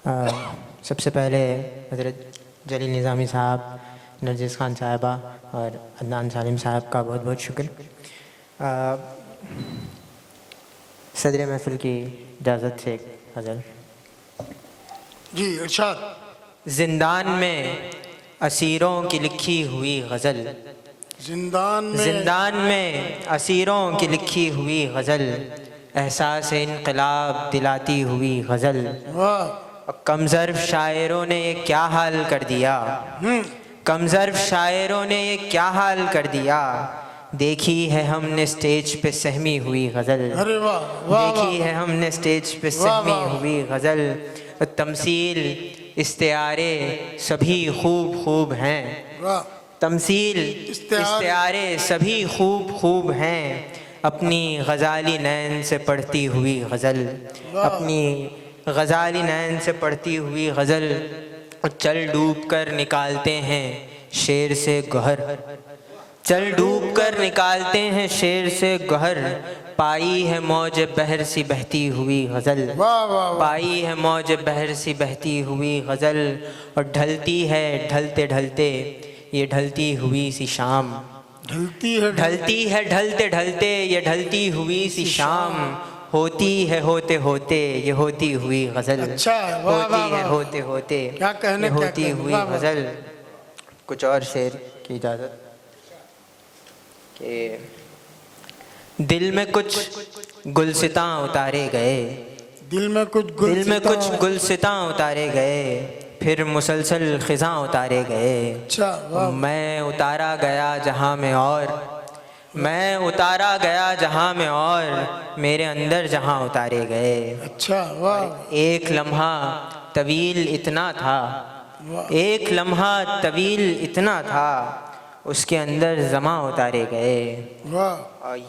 سب سے پہلے حضرت جلیل نظامی صاحب، نرجس خان صاحبہ اور عدنان سالم صاحب کا بہت بہت شکر۔ صدر محفل کی اجازت سے غزل۔ جی ارشاد۔ زندان میں اسیروں کی لکھی ہوئی غزل، زندان میں اسیروں کی لکھی ہوئی غزل، احساس انقلاب دلاتی ہوئی غزل، کم ظرف شاعروں نے یہ کیا حال کر دیا، کم ظرف شاعروں نے یہ کیا حال کر دیا، دیکھی ہے ہم نے سٹیج پہ سہمی ہوئی غزل، دیکھی ہے ہم نے سٹیج پہ سہمی ہوئی غزل، تمثیل استعارے سبھی خوب خوب ہیں، تمثیل استعارے سبھی خوب خوب ہیں، اپنی غزالی نین سے پڑھتی ہوئی غزل، اپنی غزالی نین سے پڑھتی ہوئی غزل، چل ڈوب کر نکالتے ہیں شعر سے گوہر، چل ڈوب کر نکالتے ہیں شعر سے گوہر، پائی ہے موج بحر سی بہتی ہوئی غزل، پائی ہے موج بحر سی بہتی ہوئی غزل، اور ڈھلتی ہے ڈھلتے ڈھلتے یہ ڈھلتی ہوئی سی شام، ڈھلتی ہے ڈھلتے ڈھلتے یہ ڈھلتی ہوئی سی شام، ہوتی ہے ہوتے ہوتے یہ ہوتی ہوئی غزل، ہوتی ہے ہوتے ہوتے یہ ہوتی ہوئی غزل۔ کچھ اور شعر کی اجازت کہ دل میں کچھ گلستاں اتارے گئے، دل میں کچھ گلستاں اتارے گئے، پھر مسلسل خزاں اتارے گئے، میں اتارا گیا جہاں میں اور، میں اتارا گیا جہاں میں اور، میرے اندر جہاں اتارے گئے، ایک لمحہ طویل اتنا تھا، ایک لمحہ طویل اتنا تھا، اس کے اندر زماں اتارے گئے،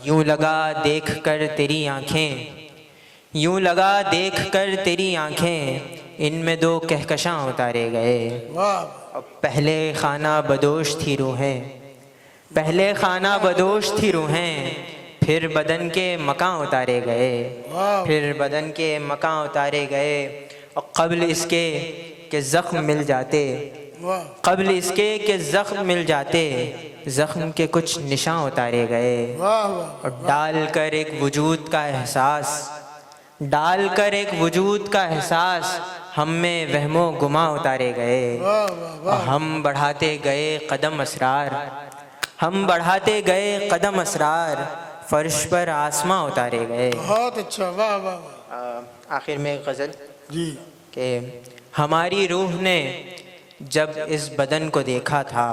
یوں لگا دیکھ کر تیری آنکھیں، یوں لگا دیکھ کر تیری آنکھیں، ان میں دو کہکشاں اتارے گئے، پہلے خانہ بدوش تھی روحیں، پہلے خانہ بدوش تھی روحیں، پھر بدن کے مکاں اتارے گئے، پھر بدن کے مکاں اتارے گئے، اور قبل اس کے کہ زخم مل جاتے، قبل اس کے کہ زخم مل جاتے، زخم کے کچھ نشاں اتارے گئے، اور ڈال کر ایک وجود کا احساس، ڈال کر ایک وجود کا احساس، ہم میں وہم و گماں اتارے گئے، اور ہم بڑھاتے گئے قدم اسرار، ہم بڑھاتے گئے قدم اسرار، فرش پر آسماں اتارے گئے۔ بہت اچھا، واہ واہ واہ۔ آخر میں ایک غزل جی کہ ہماری روح نے جب اس بدن کو دیکھا تھا،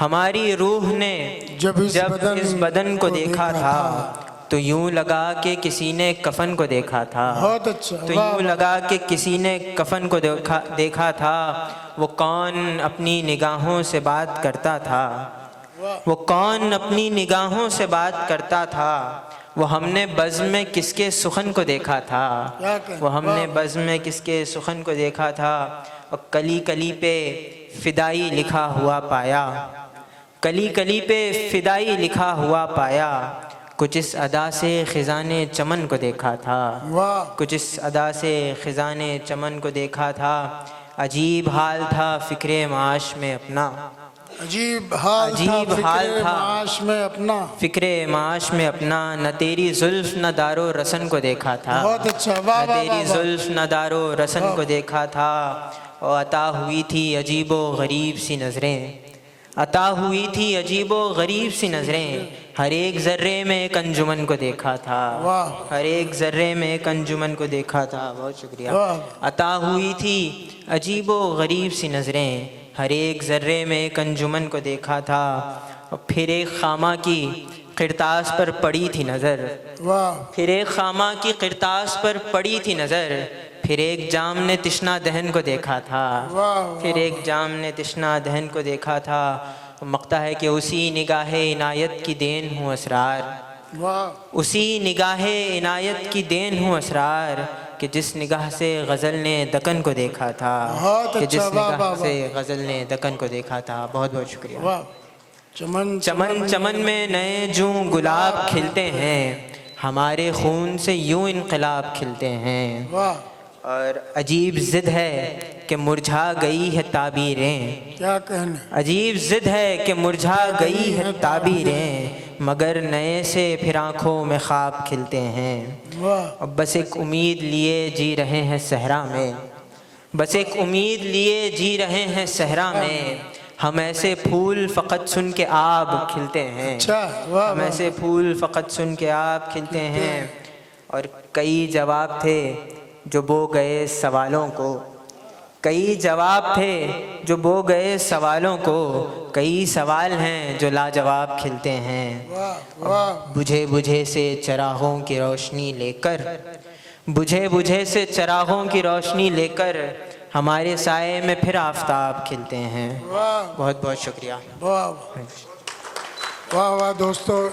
ہماری روح نے جب اس بدن کو دیکھا تھا، تو یوں لگا کہ کسی نے کفن کو دیکھا تھا، بہت اچھا، تو یوں لگا کہ کسی نے کفن کو دیکھا تھا، وہ کون اپنی نگاہوں سے بات کرتا تھا، وہ کون اپنی نگاہوں سے بات کرتا تھا، وہ ہم نے بزم میں کس کے سخن کو دیکھا تھا، وہ ہم نے بزم میں کس کے سخن کو دیکھا تھا، اور کلی کلی پہ فدائی لکھا ہوا پایا، کلی کلی پہ فدائی لکھا ہوا پایا، کچھ اس ادا سے خزان چمن کو دیکھا تھا، کچھ اس ادا سے خزان چمن کو دیکھا تھا، عجیب حال تھا فکر معاش میں اپنا، عجیب حال تھا معاش میں اپنا، فکر معاش میں اپنا، نہ تیری زلف نہ دارو رسن کو دیکھا تھا، بہت اچھا، نہ تیری زلف نہ دارو رسن کو دیکھا تھا، اور عطا ہوئی تھی عجیب و غریب سی نظریں، عطا ہوئی تھی عجیب و غریب سی نظریں، ہر ایک ذرے میں ایک انجمن کو دیکھا تھا، ہر ایک ذرے میں ایک انجمن کو دیکھا تھا۔ بہت شکریہ۔ عطا ہوئی تھی عجیب و غریب سی نظریں، ہر ایک ذرے میں ایک انجمن کو دیکھا تھا، اور پھر ایک خامہ کی قرطاس پر پڑی تھی نظر، پھر ایک خامہ کی قرطاس پر پڑی تھی نظر، پھر ایک جام نے تشنا دہن کو دیکھا تھا، پھر ایک جام نے تشنا دہن کو دیکھا تھا، مقتا ہے کہ اسی نگاہ عنایت کی دین ہوں اسرار، اسی نگاہ عنایت کی دین ہوں اسرار، کہ جس نگاہ سے غزل نے دکن کو دیکھا تھا، کہ جس نگاہ سے غزل نے دکن کو دیکھا تھا۔ بہت بہت شکریہ۔ چمن چمن میں نئے جوں گلاب کھلتے ہیں، ہمارے خون سے یوں انقلاب کھلتے ہیں، اور عجیب ضد ہے کہ مرجھا گئی ہے تعبیریں، کیا کہنا، عجیب ضد ہے کہ مرجھا گئی ہے تعبیریں، مگر نئے سے پھر آنکھوں میں خواب کھلتے ہیں۔ واہ، اب بس ایک امید لیے جی رہے ہیں صحرا میں، بس ایک امید لیے جی رہے ہیں صحرا میں، ہم ایسے پھول فقط سن کے آپ کھلتے ہیں، اچھا، واہ ہم واہ، ایسے پھول فقط سن کے آپ کھلتے ہیں۔ اور کئی جواب تھے جو بو گئے سوالوں کو، کئی جواب تھے جو بو گئے سوالوں کو، کئی سوال ہیں جو لاجواب کھلتے ہیں۔ واہ واہ، بجھے بجھے سے چراغوں کی روشنی لے کر، بجھے بجھے سے چراغوں کی روشنی لے کر، ہمارے سائے میں پھر آفتاب کھلتے ہیں۔ واہ بہت بہت شکریہ۔ واہ واہ واہ دوستو،